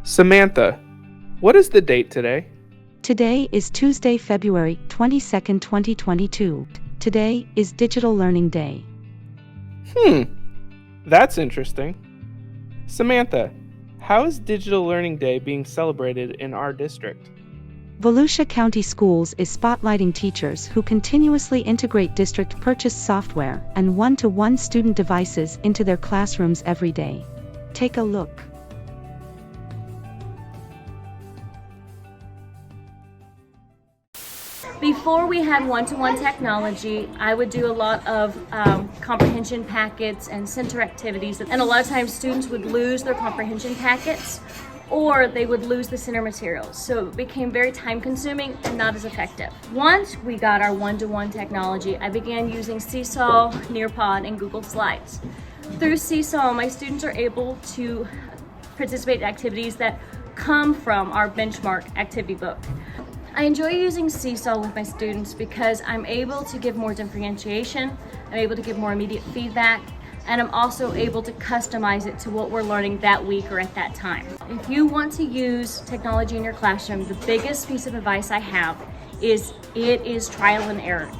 Samantha, what is the date today? Today is Tuesday, February 22nd, 2022. Today is Digital Learning Day. That's interesting. Samantha, how is Digital Learning Day being celebrated in our district? Volusia County Schools is spotlighting teachers who continuously integrate district-purchased software and one-to-one student devices into their classrooms every day. Take a look. Before we had one-to-one technology, I would do a lot of comprehension packets and center activities, and a lot of times students would lose their comprehension packets or they would lose the center materials. So it became very time-consuming and not as effective. Once we got our one-to-one technology, I began using Seesaw, Nearpod, and Google Slides. Through Seesaw, my students are able to participate in activities that come from our benchmark activity book. I enjoy using Seesaw with my students because I'm able to give more differentiation, I'm able to give more immediate feedback, and I'm also able to customize it to what we're learning that week or at that time. If you want to use technology in your classroom, the biggest piece of advice I have is it is trial and error.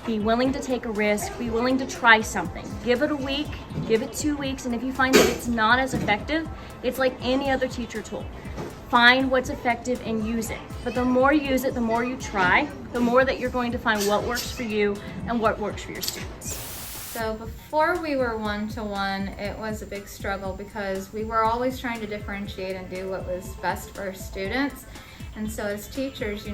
Be willing to take a risk, be willing to try something. Give it a week, give it 2 weeks, and if you find that it's not as effective, it's like any other teacher tool. Find what's effective and use it. But the more you use it, the more you try, the more that you're going to find what works for you and what works for your students. So before we were one-to-one, it was a big struggle because we were always trying to differentiate and do what was best for our students. And so as teachers,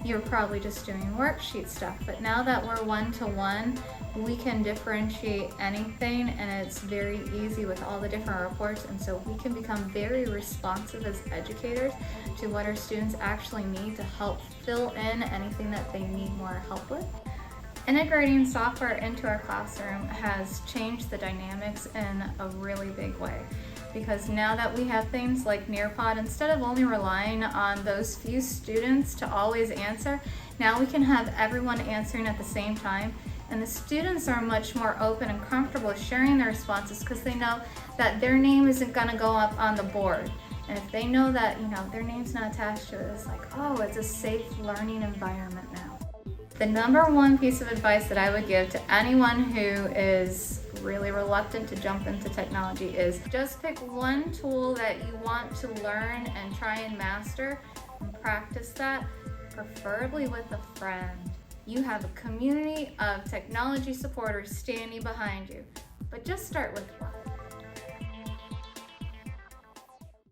you're probably just doing worksheet stuff. But now that we're one-to-one, we can differentiate anything, and it's very easy with all the different reports. And so we can become very responsive as educators to what our students actually need to help fill in anything that they need more help with. Integrating software into our classroom has changed the dynamics in a really big way, because now that we have things like Nearpod, instead of only relying on those few students to always answer, now we can have everyone answering at the same time, and the students are much more open and comfortable sharing their responses because they know that their name isn't going to go up on the board. And if they know that their name's not attached to it, it's like, oh, it's a safe learning environment now. The number one piece of advice that I would give to anyone who is really reluctant to jump into technology is just pick one tool that you want to learn and try and master and practice that, preferably with a friend. You have a community of technology supporters standing behind you, but just start with one.